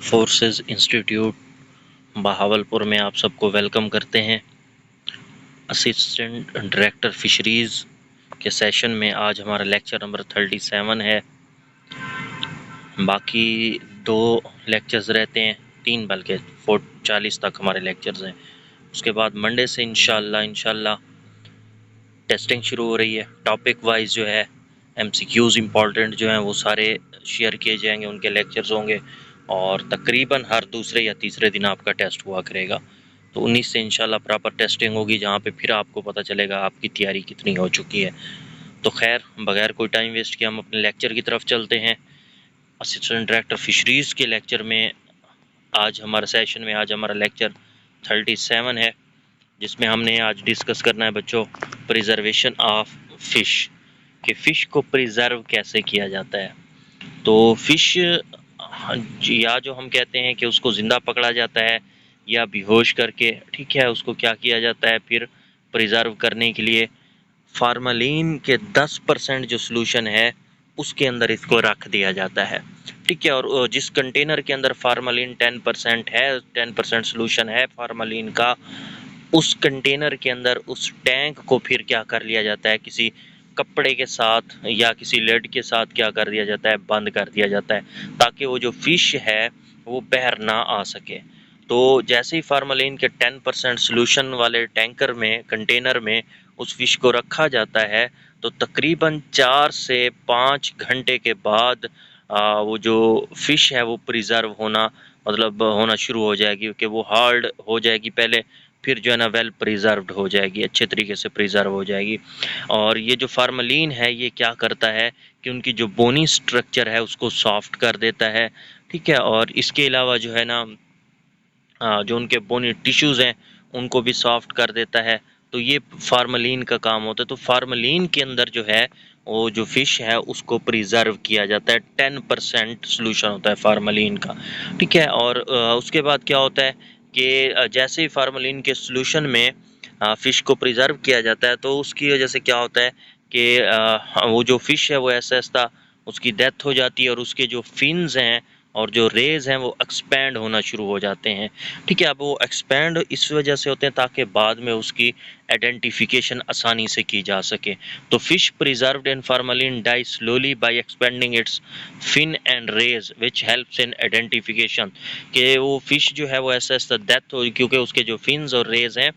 Forces institute Bahawalpur में आप सबको वेलकम करते हैं। असिस्टेंट डायरेक्टर फिशरीज़ के सेशन में आज हमारा लेक्चर नंबर 37 है। बाकी 2 लेक्चर्स रहते हैं, 3 बल्कि 40 तक हमारे लेक्चर्स हैं। उसके बाद मंडे से इंशाल्लाह टेस्टिंग शुरू हो रही है। टॉपिक वाइज जो है MCQs इम्पॉर्टेंट जो हैं वो सारे शेयर किए जाएंगे, उनके लेक्चर्स होंगे और तकरीबन हर दूसरे या तीसरे दिन आपका टेस्ट हुआ करेगा। तो 19 से इंशाल्लाह प्रॉपर टेस्टिंग होगी, जहाँ पे फिर आपको पता चलेगा आपकी तैयारी कितनी हो चुकी है। तो खैर, बगैर कोई टाइम वेस्ट किए हम अपने लेक्चर की तरफ चलते हैं। असिस्टेंट डायरेक्टर फिशरीज़ के लेक्चर में आज हमारा लेक्चर 37 है, जिसमें हमने आज डिस्कस करना है बच्चों प्रिजर्वेशन ऑफ फिश, कि फ़िश को प्रिजर्व कैसे किया जाता है। तो फ़िश या जो हम कहते हैं कि उसको ज़िंदा पकड़ा जाता है या बेहोश करके, ठीक है, उसको क्या किया जाता है फिर प्रिजर्व करने के लिए फार्मालिन के 10% जो सोल्यूशन है उसके अंदर इसको रख दिया जाता है, ठीक है। और जिस कंटेनर के अंदर फार्मालिन 10% है, 10% सोल्यूशन है फार्मालिन का, उस कंटेनर के अंदर उस टैंक को फिर क्या कर लिया जाता है, किसी कपड़े के साथ या किसी लेड के साथ क्या कर दिया जाता है, बंद कर दिया जाता है, ताकि वो जो फिश है वो बाहर ना आ सके। तो जैसे ही फार्मालिन के 10% सोल्यूशन वाले टैंकर में, कंटेनर में उस फिश को रखा जाता है, तो तकरीबन 4 से 5 घंटे के बाद वो जो फिश है वो प्रिजर्व होना शुरू हो जाएगी, क्योंकि वो हार्ड हो जाएगी पहले, फिर जो है ना वेल प्रिजर्व्ड हो जाएगी, अच्छे तरीके से प्रिजर्व हो जाएगी। और ये जो फार्मालिन है ये क्या करता है कि उनकी जो बोनी स्ट्रक्चर है उसको सॉफ्ट कर देता है, ठीक है। और इसके अलावा जो है ना जो उनके बोनी टिश्यूज़ हैं उनको भी सॉफ्ट कर देता है। तो ये फार्मालिन का काम होता है। तो फार्मालिन के अंदर जो है वो जो फिश है उसको प्रिजर्व किया जाता है, 10% सोल्यूशन होता है फार्मालिन का, ठीक है। और उसके बाद क्या होता है कि जैसे ही फार्मालिन के सोल्यूशन में फिश को प्रिजर्व किया जाता है, तो उसकी वजह से क्या होता है कि वो जो फिश है वो ऐसा ऐसा उसकी डेथ हो जाती है और उसके जो फिन्स हैं और जो रेज हैं वो एक्सपैंड होना शुरू हो जाते हैं, ठीक है। अब वो एक्सपैंड इस वजह से होते हैं ताकि बाद में उसकी आइडेंटिफिकेशन आसानी से की जा सके। तो fish preserved in formalin die slowly by expanding its fin and rays which helps in identification, कि वो फिश जो है वो ऐसा ऐसा डेथ हो, क्योंकि उसके जो फिन्स और रेज हैं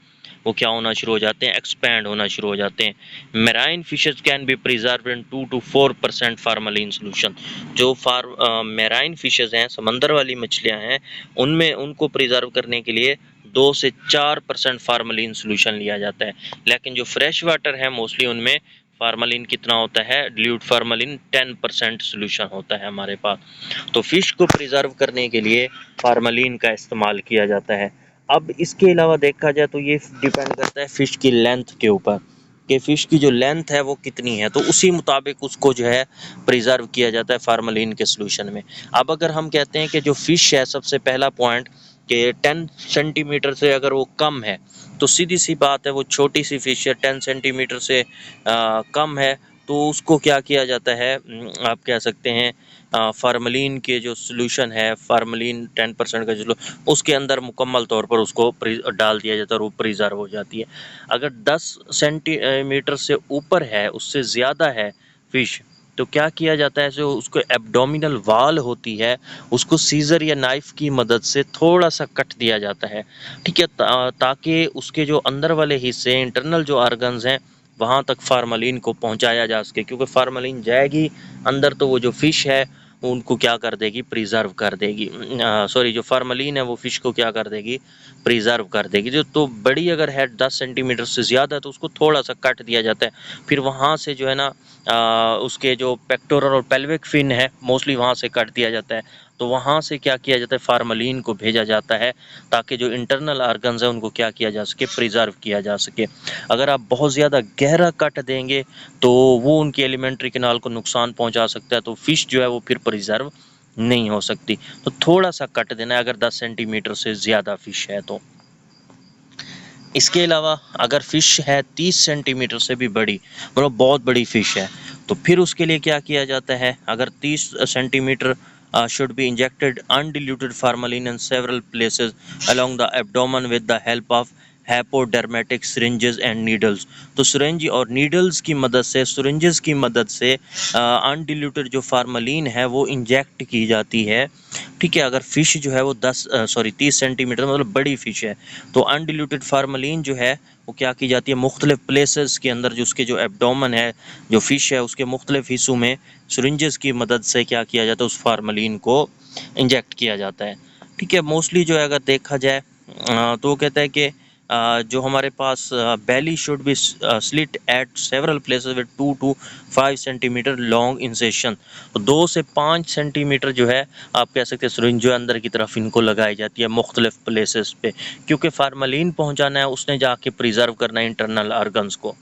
वो क्या होना शुरू हो जाते हैं, एक्सपैंड होना शुरू हो जाते हैं। Marine fishes can be preserve in 2 to 4% formalin solution. जो मेराइन फिशेज हैं, समंदर वाली मछलियां हैं, उनमें उनको प्रिजर्व करने के लिए 2 से 4% फार्मालिन सोल्यूशन लिया जाता है। लेकिन जो फ्रेश वाटर है मोस्टली उनमें फार्मालिन कितना होता है, डिल्यूट फार्मालिन 10% सोल्यूशन होता है हमारे पास। तो फिश को प्रिजर्व करने के लिए फार्मालिन का इस्तेमाल किया जाता है। अब इसके अलावा देखा जाए तो ये डिपेंड करता है फिश की लेंथ के ऊपर, कि फिश की जो लेंथ है वो कितनी है, तो उसी मुताबिक उसको जो है प्रिजर्व किया जाता है फार्मालिन के सोल्यूशन में। अब अगर हम कहते हैं कि जो फिश है, सबसे पहला पॉइंट कि 10 सेंटीमीटर से अगर वो कम है, तो सीधी सी बात है वो छोटी सी फिश है, 10 सेंटीमीटर से कम है, तो उसको क्या किया जाता है, आप कह सकते हैं फार्मालिन के जो सोल्यूशन है, फार्मालिन 10% का जो उसके अंदर मुकम्मल तौर पर उसको डाल दिया जाता है और वो प्रिजर्व हो जाती है। अगर 10 सेंटीमीटर से ऊपर है, उससे ज़्यादा है फिश, तो क्या किया जाता है, जो उसको एब्डोमिनल वाल होती है उसको सीजर या नाइफ की मदद से थोड़ा सा कट दिया जाता है, ठीक है, ताकि उसके जो अंदर वाले हिस्से, इंटरनल जो ऑर्गन्स हैं, वहाँ तक फार्मालिन को पहुँचाया जा सके, क्योंकि फार्मालिन जाएगी अंदर तो वो जो फिश है उनको क्या कर देगी, प्रिजर्व कर देगी। सॉरी, जो फार्मालिन है वो फिश को क्या कर देगी, प्रिजर्व कर देगी। जो तो बड़ी अगर है 10 सेंटीमीटर से ज़्यादा, तो उसको थोड़ा सा काट दिया जाता है, फिर वहाँ से जो है ना उसके जो पेक्टोरल और पेल्विक फिन है मोस्टली वहाँ से काट दिया जाता है। तो वहाँ से क्या किया जाता है, फार्मालिन को भेजा जाता है, ताकि जो इंटरनल ऑर्गन्स हैं उनको क्या किया जा सके, प्रिजर्व किया जा सके। अगर आप बहुत ज़्यादा गहरा कट देंगे तो वो उनकी एलिमेंट्री कैनाल को नुकसान पहुंचा सकता है, तो फिश जो है वो फिर प्रिजर्व नहीं हो सकती। तो थोड़ा सा कट देना है अगर 10 सेंटीमीटर से ज़्यादा फिश है तो। इसके अलावा अगर फिश है 30 सेंटीमीटर से भी बड़ी, मतलब बहुत बड़ी फिश है, तो फिर उसके लिए क्या किया जाता है, अगर 30 centimetre should be injected undiluted formalin in several places along the abdomen with the help of hypodermatic syringes and needles। तो सिरिंज और नीडल्स की मदद से, syringes की मदद से अनडिल्यूटेड जो फार्मलिन है वो इंजेक्ट की जाती है। ठीक है, अगर फ़िश जो है वो 30 सेंटीमीटर मतलब बड़ी फ़िश है तो अनडिल्यूटेड फार्मलिन जो है वो क्या की जाती है, मुख्तलिफ प्लेसेस के अंदर जो उसके जो एब्डोमन है, जो फ़िश है उसके मुख्तलिफ हिस्सों में सिरिंजेस की मदद से क्या किया जाता है, उस फार्मलिन को इंजेक्ट किया जाता है। ठीक है, मोस्टली जो है अगर देखा जाए तो वो कहता है कि जो हमारे पास belly should be slit at several places with 2 to 5 centimetre long incision. तो 2 से 5 सेंटीमीटर जो है आप कह सकते हैं सिरिंज जो अंदर की तरफ इनको लगाई जाती है मुख्तलिफ प्लेसेस पे, क्योंकि फार्मलिन पहुंचाना है, उसने जाके प्रिजर्व करना है इंटरनल ऑर्गन्स को।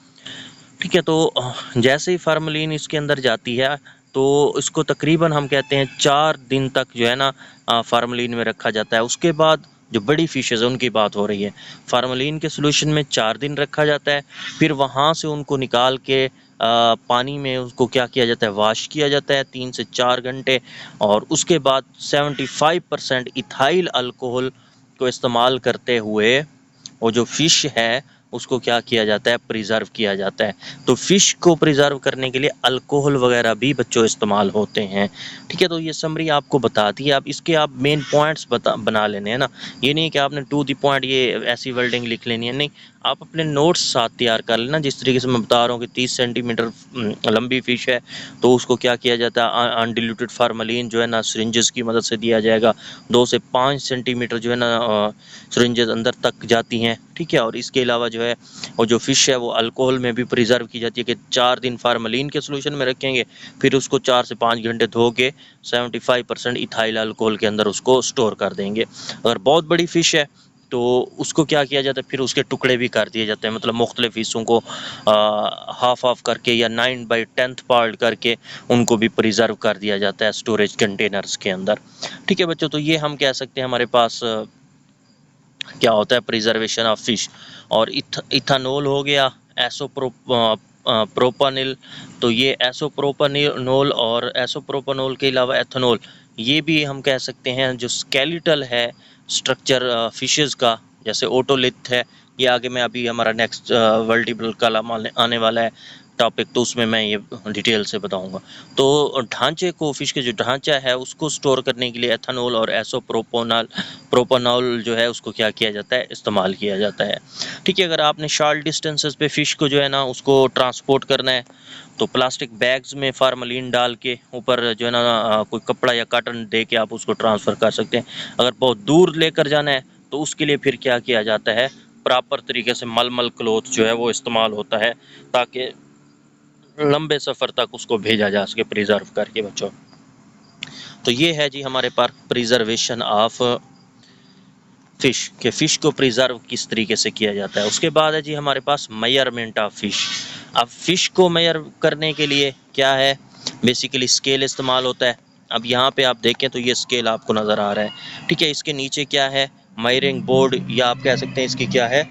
ठीक है, तो जैसे ही फार्मलिन इसके अंदर जाती है तो इसको तकरीबन हम कहते हैं 4 दिन तक जो है ना फार्मलिन में रखा जाता है। उसके बाद जो बड़ी फिशेज़ है उनकी बात हो रही है, फार्मलिन के सोल्यूशन में 4 दिन रखा जाता है, फिर वहाँ से उनको निकाल के पानी में उसको क्या किया जाता है, वॉश किया जाता है 3 से 4 घंटे, और उसके बाद 75% इथाइल अल्कोहल को इस्तेमाल करते हुए वो जो फ़िश है उसको क्या किया जाता है, प्रिजर्व किया जाता है। तो फ़िश को प्रिजर्व करने के लिए अल्कोहल वगैरह भी बच्चों इस्तेमाल होते हैं। ठीक है, तो ये समरी आपको बता दी है, आप इसके आप मेन पॉइंट्स बना लेने हैं ना, ये नहीं कि आपने टू द पॉइंट ये ऐसी वर्डिंग लिख लेनी है, नहीं, आप अपने नोट्स साथ तैयार कर लेना। जिस तरीके से मैं बता रहा हूँ कि 30 सेंटीमीटर लंबी फ़िश है तो उसको क्या किया जाता है, अनडिल्यूटेड फार्मलिन जो है ना सिरिंजेस की मदद से दिया जाएगा। 2 से 5 सेंटीमीटर जो है ना सिरिंजेस अंदर तक जाती हैं। ठीक है, और इसके अलावा जो है वो जो फ़िश है वो अल्कोहल में भी प्रिजर्व की जाती है कि 4 दिन फार्मलिन के सोल्यूशन में रखेंगे, फिर उसको 4 से 5 घंटे धो के 75% इथाइल अल्कोहल के अंदर उसको स्टोर कर देंगे। अगर बहुत बड़ी फ़िश है तो उसको क्या किया जाता है, फिर उसके टुकड़े भी कर दिए जाते हैं, मतलब मुख्तलिफ हिस्सों को हाफ करके या 9/10 पार्ट करके उनको भी प्रिजर्व कर दिया जाता है स्टोरेज कंटेनर्स के अंदर। ठीक है बच्चों, तो ये हम कह सकते हैं हमारे पास क्या होता है, प्रिजर्वेशन ऑफ फिश। और इथानॉल हो गया, प्रोपानिल, तो ये एसोप्रोपानोल और एसोप्रोपानोल के अलावा एथेनॉल, ये भी हम कह सकते हैं जो स्केलेटल है स्ट्रक्चर फिशेस का, जैसे ओटोलिथ है, ये आगे मैं अभी हमारा नेक्स्ट वर्टिब्रल कॉलम आने वाला है टॉपिक, तो उसमें मैं ये डिटेल से बताऊंगा। तो ढांचे को, फिश के जो ढांचा है उसको स्टोर करने के लिए एथेनॉल और प्रोपानॉल जो है उसको क्या किया जाता है, इस्तेमाल किया जाता है। ठीक है, अगर आपने शॉर्ट डिस्टेंसेस पे फ़िश को जो है ना उसको ट्रांसपोर्ट करना है तो प्लास्टिक बैग्स में फार्मलिन डाल के ऊपर जो है ना कोई कपड़ा या कॉटन दे के आप उसको ट्रांसफ़र कर सकते हैं। अगर बहुत दूर लेकर जाना है तो उसके लिए फिर क्या किया जाता है, प्रॉपर तरीके से मलमल क्लॉथ जो है वो इस्तेमाल होता है ताकि लंबे सफ़र तक उसको भेजा जा सके प्रिजर्व करके बच्चों। तो ये है जी हमारे पास प्रिजर्वेशन ऑफ फ़िश, के फ़िश को प्रिजर्व किस तरीके से किया जाता है। उसके बाद है जी हमारे पास मेजरमेंट ऑफ फ़िश। अब फ़िश को मेजर करने के लिए क्या है, बेसिकली स्केल इस्तेमाल होता है। अब यहाँ पे आप देखें तो ये स्केल आपको नज़र आ रहा है। ठीक है, इसके नीचे क्या है, मेजरिंग बोर्ड, या आप कह सकते हैं इसकी क्या है,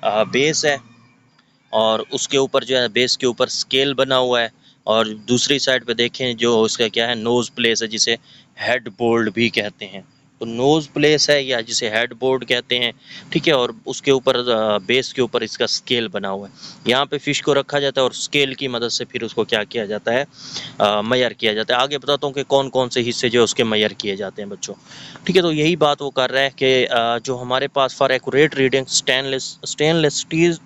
बेस है, और उसके ऊपर जो है बेस के ऊपर स्केल बना हुआ है, और दूसरी साइड पे देखें जो उसका क्या है, नोज़ प्लेस है जिसे हेड बोर्ड भी कहते हैं। तो नोज़ प्लेस है या जिसे हेड बोर्ड कहते हैं। ठीक है, और उसके ऊपर बेस के ऊपर इसका स्केल बना हुआ है। यहाँ पे फ़िश को रखा जाता है और स्केल की मदद से फिर उसको क्या किया जाता है, मेजर किया जाता है। आगे बताता हूँ कि कौन कौन से हिस्से जो उसके मेजर किए जाते हैं बच्चों। ठीक है, तो यही बात वो कर रहा है कि जो हमारे पास for accurate reading stainless steel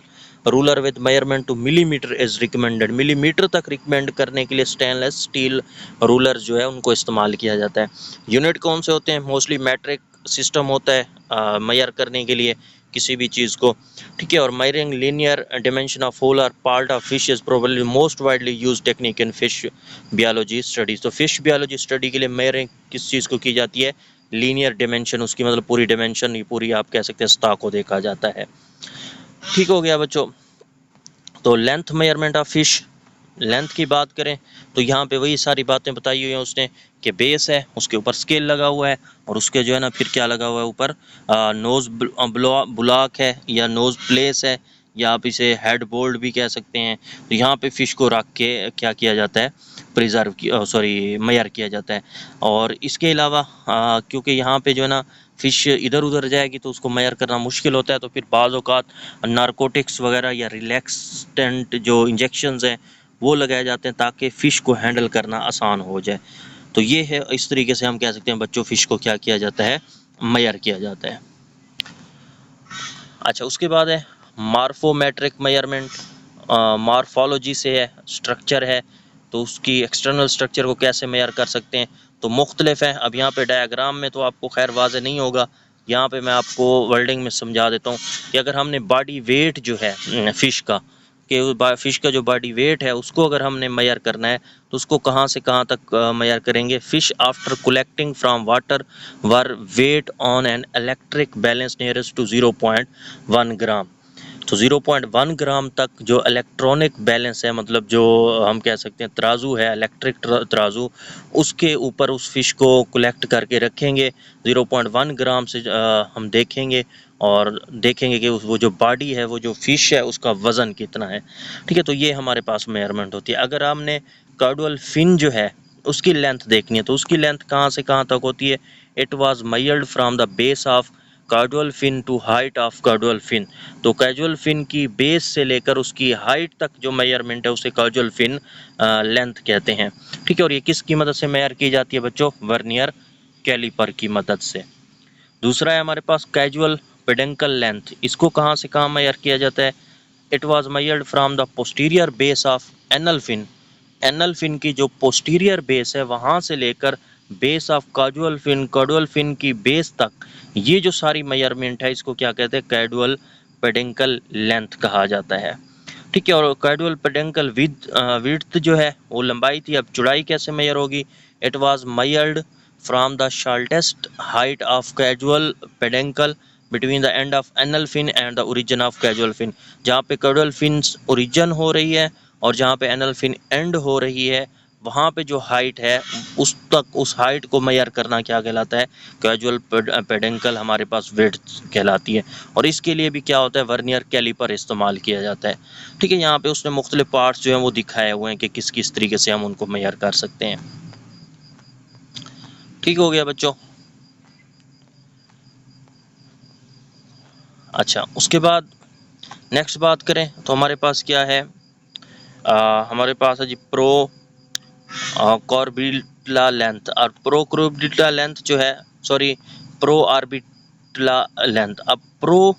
ruler with measurement to millimetre is recommended. Millimetre तक रिकमेंड करने के लिए स्टेनलेस स्टील रूलर जो है उनको इस्तेमाल किया जाता है। यूनिट कौन से होते हैं, मोस्टली मैट्रिक सिस्टम होता है मेजर करने के लिए किसी भी चीज़ को। ठीक है, और measuring linear dimension of whole और part of fish is probably most widely use technique in fish biology studies. तो फिश बियोलॉजी स्टडी के लिए मेजरिंग किस चीज़ को की जाती है, लीनियर डिमेंशन, उसकी मतलब पूरी डिमेंशन, ये पूरी आप कह सकते हैं सतह को देखा जाता है। ठीक हो गया बच्चों। तो length measurement of fish, length की बात करें तो यहाँ पे वही सारी बातें बताई हुई हैं उसने कि बेस है, उसके ऊपर स्केल लगा हुआ है, और उसके जो है ना फिर क्या लगा हुआ है ऊपर, नोज़ ब्लॉक है या नोज़ प्लेस है, या आप इसे हेड बोल्ट भी कह सकते हैं। तो यहाँ पे फ़िश को रख के क्या किया जाता है, प्रिजर्व की मैयर किया जाता है। और इसके अलावा क्योंकि यहाँ पे जो है ना फ़िश इधर उधर जाएगी तो उसको मैयर करना मुश्किल होता है, तो फिर बाज़ औक़ात नारकोटिक्स वगैरह या रिलैक्सेंट जो इंजेक्शंस हैं वो लगाए जाते हैं ताकि फ़िश को हैंडल करना आसान हो जाए। तो ये है, इस तरीके से हम कह सकते हैं बच्चों फ़िश को क्या किया जाता है, मैयर किया जाता है। अच्छा, उसके बाद है मार्फोमेट्रिक मेजरमेंट। मार्फोलॉजी से है, स्ट्रक्चर है, तो उसकी एक्सटर्नल स्ट्रक्चर को कैसे मेजर कर सकते हैं, तो मुख्तलिफ है। अब यहाँ पे डायग्राम में तो आपको खैर वाज़ेह नहीं होगा, यहाँ पे मैं आपको वर्डिंग में समझा देता हूँ कि अगर हमने बॉडी वेट जो है फ़िश का, कि फ़िश का जो बॉडी वेट है उसको अगर हमने मेजर करना है तो उसको कहाँ से कहाँ तक मेजर करेंगे। Fish after collecting from water were weighed on an electric balance nearest to 0.1 gram. तो 0.1 ग्राम तक जो इलेक्ट्रॉनिक बैलेंस है, मतलब जो हम कह सकते हैं तराजू है, इलेक्ट्रिक तराजू, उसके ऊपर उस फ़िश को कलेक्ट करके रखेंगे। 0.1 ग्राम से हम देखेंगे और देखेंगे कि वो जो बॉडी है, वो जो फ़िश है, उसका वज़न कितना है। ठीक है, तो ये हमारे पास मेजरमेंट होती है। अगर हमने कार्डुअल फिन जो है उसकी लेंथ देखनी है तो उसकी लेंथ कहाँ से कहाँ तक होती है। It was measured from the base of caudal fin to height of caudal fin. तो कैजुअल फिन की बेस से लेकर उसकी हाइट तक जो मेजरमेंट है उसे कैजुअल फिन लेंथ कहते हैं। ठीक है, और ये किसकी मदद से मेजर की जाती है बच्चों, वर्नियर कैलिपर की मदद से। दूसरा है हमारे पास कैजुअल पेडेंकल लेंथ। इसको कहाँ से कहाँ मेजर किया जाता है। It was measured from the posterior base of anal fin. Anal fin की जो पोस्टीरियर बेस है वहाँ से लेकर बेस ऑफ कार्डुअल फिन की बेस तक, ये जो सारी मेजरमेंट है इसको क्या कहते हैं, कैजुअल पेडेंकल लेंथ कहा जाता है। ठीक है, और कैजुअल पेडेंकल विड्थ जो है वो लंबाई थी। अब चौड़ाई कैसे मेजर होगी। It was measured from the shortest height of caudal peduncle between the end of anal fin and the origin of caudal fin. जहाँ पे कैजुअल फिन ओरिजिन हो रही है और जहाँ पे एनल फिन एंड हो रही है, वहाँ पे जो हाइट है उस तक, उस हाइट को मेजर करना क्या कहलाता है, कैजुअल पेडेंकल हमारे पास विड्थ कहलाती है। और इसके लिए भी क्या होता है, वर्नियर कैलिपर इस्तेमाल किया जाता है। ठीक है, यहाँ पे उसने मुख्तलिफ पार्ट्स जो हैं वो दिखाए हुए हैं कि किस किस तरीके से हम उनको मेजर कर सकते हैं। ठीक हो गया बच्चों। अच्छा, उसके बाद नेक्स्ट बात करें तो हमारे पास क्या है, हमारे पास है जी प्रो कॉर्बिटला लेंथ और प्रो कॉर्बिटला लेंथ जो है, प्रो ऑर्बिटला लेंथ। अब प्रो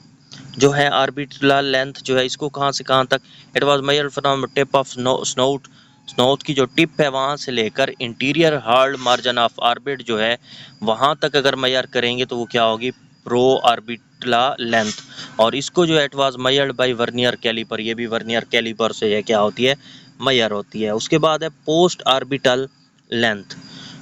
जो है ऑर्बिटला लेंथ जो है इसको कहाँ से कहाँ तक, it was measured from tip of snout की जो टिप है वहाँ से लेकर anterior hard margin of orbit जो है वहाँ तक अगर मेजर करेंगे तो वो क्या होगी, प्रो ऑर्बिटला लेंथ। और इसको जो है it was measured by vernier calliper, ये भी वर्नियर कैलिपर से है क्या होती है, मेजर होती है। उसके बाद है पोस्ट ऑर्बिटल लेंथ।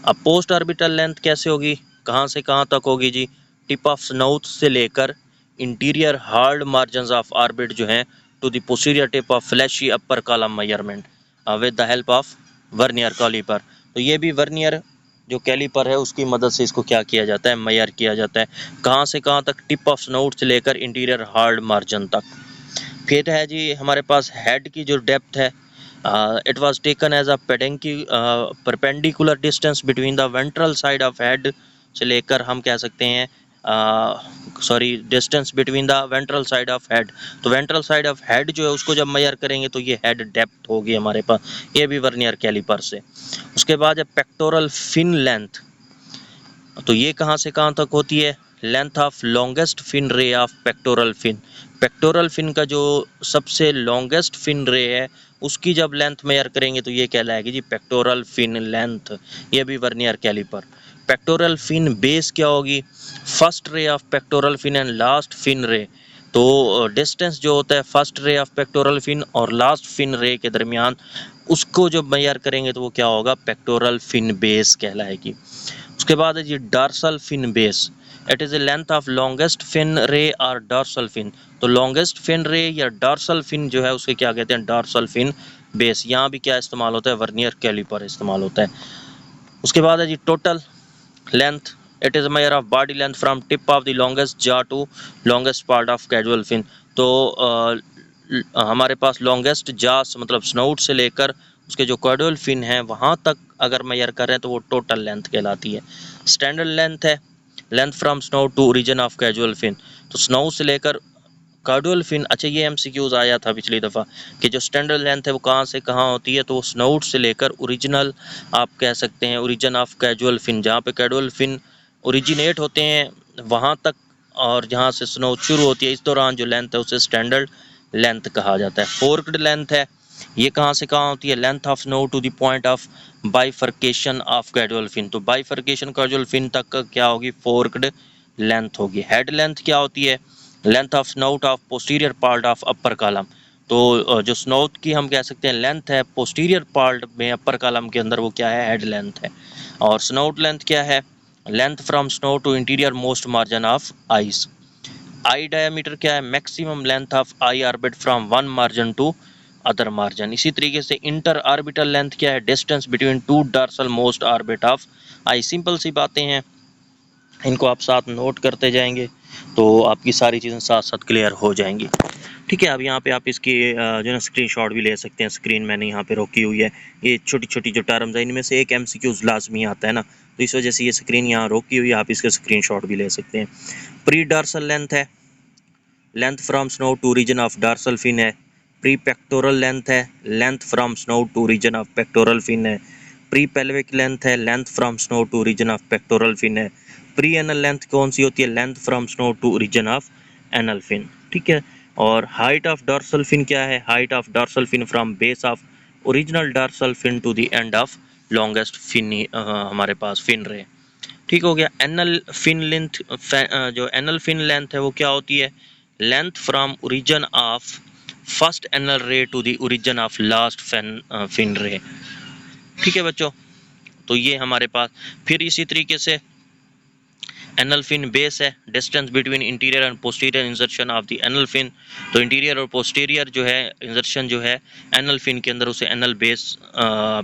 अब पोस्ट ऑर्बिटल लेंथ कैसे होगी, कहाँ से कहाँ तक होगी जी, टिप ऑफ स्नोट से लेकर anterior hard margin of orbit जो है to the posterior tip of fleshy upper column measurement with the help of vernier calliper. तो ये भी वर्नियर जो कैलिपर है उसकी मदद से इसको क्या किया जाता है, मेजर किया जाता है। कहाँ से कहाँ तक, टिप ऑफ स्नोट से लेकर इंटीरियर हार्ड मार्जिन तक। फिर है जी हमारे पास हेड की जो डेप्थ है, it was taken as a perpendicular distance between the ventral side of head से लेकर हम कह सकते हैं distance between the ventral side of head. तो वेंट्रल साइड ऑफ हेड जो है उसको जब मेजर करेंगे तो ये हेड डेप्थ होगी हमारे पास, ये भी वर्नियर कैलिपर से। उसके बाद है पेक्टोरल फिन लेंथ। तो ये कहाँ से कहाँ तक होती है, length of longest fin ray of pectoral fin. Pectoral fin का जो सबसे लॉन्गेस्ट फिन रे है उसकी जब लेंथ मेजर करेंगे तो ये कहलाएगी जी पेक्टोरल फिन लेंथ, ये भी vernier calliper. Pectoral fin base क्या होगी, first ray of pectoral fin and last fin ray. तो डिस्टेंस जो होता है first ray of pectoral fin और लास्ट फिन रे के दरमियान, उसको जब मेजर करेंगे तो वो क्या होगा, पेक्टोरल फिन बेस कहलाएगी। उसके बाद है जी dorsal fin base. It is the length of longest fin ray और डॉर्सल फिन। तो लॉन्गेस्ट फिन रे या डॉर्सल फिन जो है उसके क्या कहते हैं, डॉर्सल फिन बेस। यहाँ भी क्या इस्तेमाल होता है, वर्नियर कैलिपर इस्तेमाल होता है। उसके बाद है जी total length. It is measure of body length from tip of the longest jaw to longest part of caudal fin. तो हमारे पास लॉन्गेस्ट जॉ मतलब स्नोट से लेकर उसके जो कॉर्डल फिन है वहाँ तक अगर मेजर कर रहे हैं तो वो टोटल लेंथ कहलाती है। स्टैंडर्ड लेंथ है length from snow to origin of caudal fin, तो स्नो से लेकर कार्डुअल फिन। अच्छा ये एमसीक्यूज आया था पिछली दफ़ा कि जो स्टैंडर्ड लेंथ है वो कहाँ से कहाँ होती है, तो स्नोट से लेकर ओरिजिनल आप कह सकते हैं ओरिजिन ऑफ कैजुअल फिन, जहाँ पे कैजुअल फिन ओरिजिनेट होते हैं वहाँ तक, और जहाँ से स्नोट शुरू होती है इस दौरान जो लेंथ है उसे स्टैंडर्ड लेंथ कहा जाता है। फोर्कड लेंथ है, ये कहाँ से कहाँ होती है, length of snout to the point of bifurcation of caudal fin, तो बाइफर्केशन कैजुअल फिन तक का क्या होगी, फोर्कड लेंथ होगी। हेड लेंथ क्या होती है, length of snout of posterior part of upper column, तो जो स्नोट की हम कह सकते हैं लेंथ है पोस्टीरियर पार्ट में अपर कॉलम के अंदर वो क्या है, हेड लेंथ है। और स्नोट लेंथ क्या है, length from snow to anterior most margin of eyes. Eye diameter क्या है, maximum length of eye orbit from one margin to other margin. इसी तरीके से इंटर ऑर्बिटल लेंथ क्या है, distance between two dorsal most orbit of eye. Simple सी बातें हैं, इनको आप साथ नोट करते जाएंगे तो आपकी सारी चीज़ें साथ साथ क्लियर हो जाएंगी। ठीक है, अब यहाँ पे आप इसकी जो है स्क्रीनशॉट भी ले सकते हैं। स्क्रीन मैंने यहाँ पे रोकी हुई है, ये छोटी छोटी जो टर्म्स है इनमें से एक एमसीक्यूज लाजमी आता है ना, तो इस वजह से ये स्क्रीन यहाँ रोकी हुई है, आप इसका स्क्रीनशॉट भी ले सकते हैं। प्री डॉर्सल लेंथ है, length from snow to region of dorsal fin है। प्री पेक्टोरल लेंथ है, length from snow to region of pectoral fin है। प्री पेल्विक लेंथ है, length from snow to region of pectoral fin है। Pre anal length कौन सी होती है, length from snow to region of anal fin. ठीक है, और हाइट ऑफ डॉर्सल फिन क्या है, height of dorsal fin from base of original dorsal fin to the end of longest fin हमारे पास फिन रे। ठीक हो गया। एनल फिन लेंथ, जो एनल फिन लेंथ है वो क्या होती है, length from origin of first anal ray to the origin of last fin ray. ठीक है बच्चों, तो ये हमारे पास फिर इसी तरीके से एनल फिन बेस है, distance between interior and posterior insertion of the anal fin, तो इंटीरियर और पोस्टीरियर जो है इंसर्शन जो है एनल फिन के अंदर उसे एनल बेस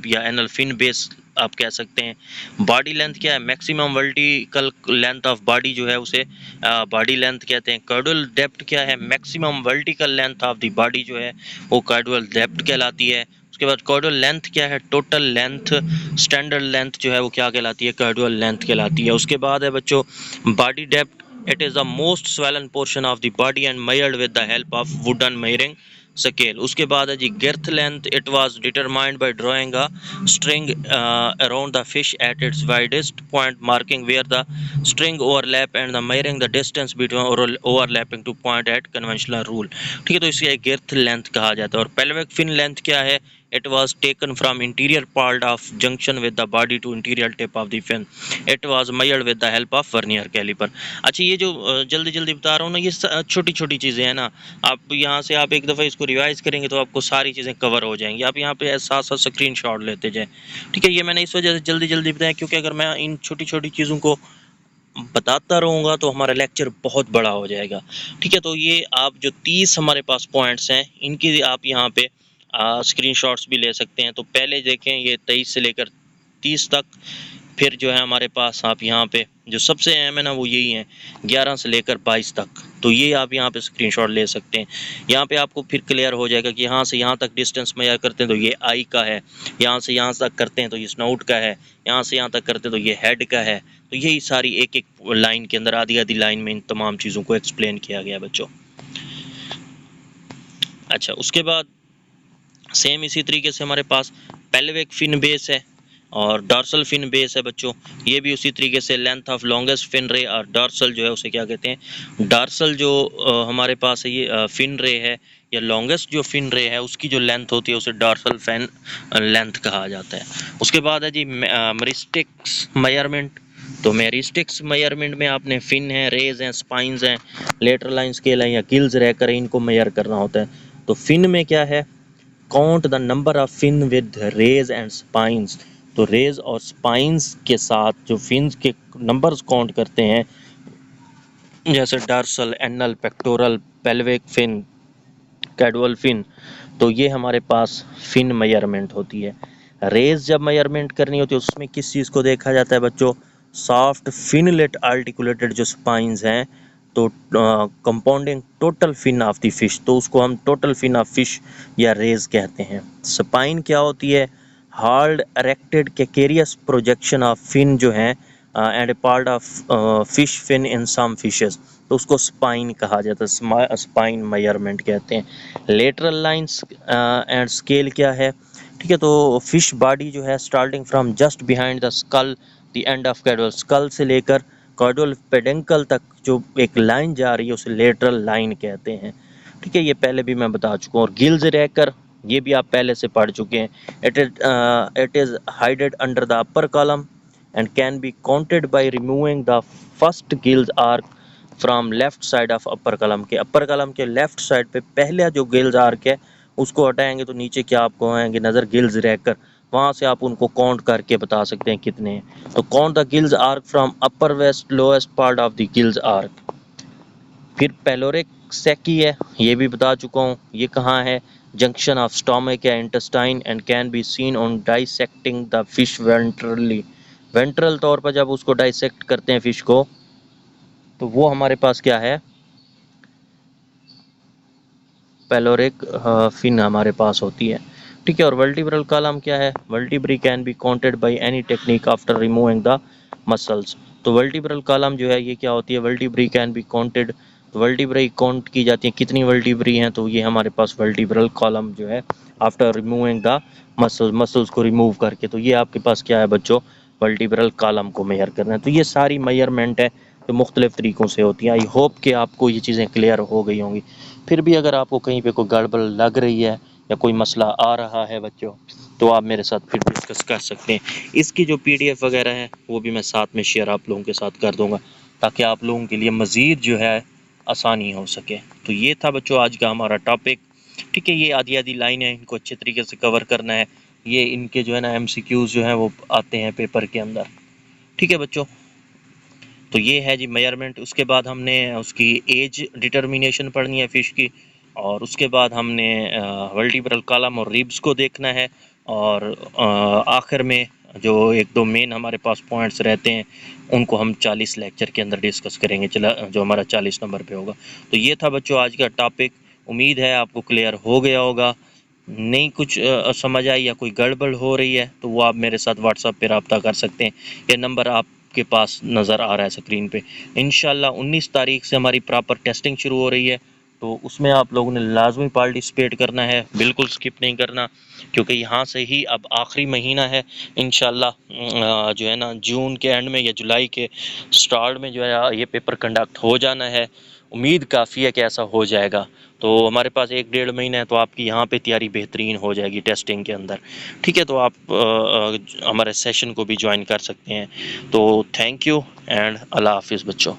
या एनल फिन बेस आप कह सकते हैं। बॉडी लेंथ क्या है, maximum vertical length of body जो है उसे बॉडी लेंथ कहते हैं। कार्डुअल डेप्थ क्या है, maximum vertical length of the body जो है वो कार्डुअल डेप्थ कहलाती है। उसके बाद कार्डुअल लेंथ क्या है, टोटल लेंथ, स्टैंडर्ड लेंथ जो है वो क्या कहलाती है, कार्डुअल लेंथ कहलाती है। उसके बाद है बच्चों body depth, it is the most swollen portion of the body and measured with the help of wooden measuring scale. उसके बाद है जी girth length, it was determined by drawing a string around the fish at its widest point, marking where the string overlap and the measuring the distance between overlapping two point at conventional rule. ठीक है, तो इसे girth length कहा जाता है। और pelvic fin length क्या है, it was taken from interior part of junction with the body to interior tip of the fin, it was measured with the help of vernier caliper। अच्छा ये जो जल्दी जल्दी बता रहा हूँ ना, ये छोटी छोटी चीज़ें हैं ना, आप यहाँ से आप एक दफ़ा इसको रिवाइज करेंगे तो आपको सारी चीज़ें कवर हो जाएंगी। आप यहाँ पे साथ साथ स्क्रीनशॉट लेते जाएं। ठीक है, ये मैंने इस वजह से जल्दी जल्दी बताया क्योंकि अगर मैं इन छोटी छोटी चीज़ों को बताता रहूँगा तो हमारा लेक्चर बहुत बड़ा हो जाएगा। ठीक है, तो ये आप जो 30 हमारे पास पॉइंट्स हैं इनकी आप यहाँ पे स्क्रीनशॉट्स भी ले सकते हैं। तो पहले देखें ये 23 से लेकर 30 तक, फिर जो है हमारे पास आप यहाँ पे जो सबसे अहम है ना वो यही है 11 से लेकर 22 तक, तो ये आप यहाँ पे स्क्रीनशॉट ले सकते हैं। यहाँ पे आपको फिर क्लियर हो जाएगा कि यहाँ से यहाँ तक डिस्टेंस मेजर करते हैं तो ये आई का है, यहाँ से यहाँ तक करते हैं तो ये स्नोट का है, यहाँ से यहाँ तक करते हैं तो ये हेड का है। तो यही सारी एक एक लाइन के अंदर आधी आधी लाइन में इन तमाम चीज़ों को एक्सप्लेन किया गया बच्चों। अच्छा, उसके बाद सेम इसी तरीके से हमारे पास पेल्विक फिन बेस है और डॉर्सल फिन बेस है बच्चों। ये भी उसी तरीके से length of longest fin ray और डॉर्सल जो है उसे क्या कहते हैं, डॉर्सल जो हमारे पास है ये फिन रे है या लॉन्गेस्ट जो फिन रे है उसकी जो लेंथ होती है उसे डॉर्सल फिन लेंथ कहा जाता है। उसके बाद है जी मेरिस्टिक्स मेजरमेंट। तो मेरिस्टिक्स मेजरमेंट में आपने फिन है, रेज हैं, स्पाइंस हैं, लेटरल लाइन स्केल है या गिल्स रहकर इनको मेजर करना होता है। तो फिन में क्या है, count the number of fin with rays and spines. तो रेज और स्पाइंस के साथ जो फिन्स के नंबर्स काउंट करते हैं, जैसे dorsal, anal, pectoral, pelvic fin, caudal fin, तो ये हमारे पास फिन मेजरमेंट होती है। रेज जब मेजरमेंट करनी होती है उसमें किस चीज़ को देखा जाता है बच्चों, सॉफ्ट फिनलेट आर्टिकुलेटेड जो स्पाइंस हैं तो compounding total fin of the fish, तो उसको हम टोटल फिन ऑफ फिश या रेज कहते हैं। स्पाइन क्या होती है? Hard erected calcareous projection of fin जो है and a part of fish fin in some fishes, तो उसको स्पाइन कहा जाता है, स्पाइन मेजरमेंट कहते हैं। लेटरल लाइंस एंड स्केल क्या है? ठीक है, तो फिश बॉडी जो है starting from just behind the skull the end of caudal, skull से लेकर कॉर्डल पेडेंकल तक जो एक लाइन जा रही है उसे लेटरल लाइन कहते हैं। ठीक है, ये पहले भी मैं बता चुका हूँ। और गिल्स रहकर, ये भी आप पहले से पढ़ चुके हैं। It is hided under the upper column and can be counted by removing the first gills arch from left side of upper column के। अपर कॉलम के लेफ्ट साइड पे पहले जो गिल्स आर्क है उसको हटाएंगे तो नीचे क्या आपको आएंगे नज़र? गिल्स रहकर, वहाँ से आप उनको काउंट करके बता सकते हैं कितने हैं। तो count the gills arch from upper west lowest part of the gills arch. फिर पेलोरिक सेकी है, ये भी बता चुका हूँ। ये कहाँ है? जंक्शन ऑफ स्टोमक या intestine and can be seen on dissecting the fish ventrally. Ventral तौर पर जब उसको डाइसेक्ट करते हैं फिश को, तो वो हमारे पास क्या है? पेलोरिक फिन हमारे पास होती है। ठीक है, और वर्टिब्रल कॉलम क्या है? Vertebrae can be counted by any technique after removing the muscles. तो वर्टिब्रल कॉलम जो है ये क्या होती है? वर्टिब्री कैन बी काउंटेड, तो वर्टिब्री काउंट की जाती है, कितनी वर्टिब्री हैं? तो ये हमारे पास वर्टिब्रल कॉलम जो है आफ्टर रिमूविंग द मसल्स को रिमूव करके, तो ये आपके पास क्या है बच्चों? वर्टिब्रल कॉलम को मेजर करना है। तो ये सारी मेजरमेंट है जो मुख्तलिफ तरीक़ों से होती है। आई होप कि आपको ये चीज़ें क्लियर हो गई होंगी। फिर भी अगर आपको कहीं पे कोई गड़बड़ लग रही है या कोई मसला आ रहा है बच्चों, तो आप मेरे साथ फिर डिस्कस कर सकते हैं। इसकी जो PDF वगैरह है वो भी मैं साथ में शेयर आप लोगों के साथ कर दूंगा, ताकि आप लोगों के लिए मज़ीद जो है आसानी हो सके। तो ये था बच्चों आज का हमारा टॉपिक। ठीक है, ये आधी आधी लाइन है, इनको अच्छे तरीके से कवर करना है। ये इनके जो है ना MCQs जो हैं वो आते हैं पेपर के अंदर। ठीक है बच्चों, तो ये है जी मेजरमेंट। उसके बाद हमने उसकी एज डिटर्मिनेशन पढ़नी है फ़िश की, और उसके बाद हमने वर्टिब्रल कॉलम और रिब्स को देखना है, और आखिर में जो एक दो मेन हमारे पास पॉइंट्स रहते हैं उनको हम 40 लेक्चर के अंदर डिस्कस करेंगे, चला जो हमारा 40 नंबर पे होगा। तो ये था बच्चों आज का टॉपिक। उम्मीद है आपको क्लियर हो गया होगा। नहीं कुछ समझ आई या कोई गड़बड़ हो रही है तो वो आप मेरे साथ व्हाट्सएप पे रब्ता कर सकते हैं। ये नंबर आपके पास नज़र आ रहा है स्क्रीन पे। इंशाल्लाह 19 तारीख से हमारी प्रॉपर टेस्टिंग शुरू हो रही है, तो उसमें आप लोगों ने लाजमी पार्टिसिपेट करना है, बिल्कुल स्किप नहीं करना, क्योंकि यहाँ से ही अब आखिरी महीना है। इंशाल्लाह जो है ना जून के एंड में या जुलाई के स्टार्ट में जो है ये पेपर कंडक्ट हो जाना है। उम्मीद काफ़ी है कि ऐसा हो जाएगा। तो हमारे पास 1-1.5 महीना है, तो आपकी यहाँ पे तैयारी बेहतरीन हो जाएगी टेस्टिंग के अंदर। ठीक है, तो आप हमारे सेशन को भी ज्वाइन कर सकते हैं। तो थैंक यू एंड अल्लाह हाफिज़ बच्चों।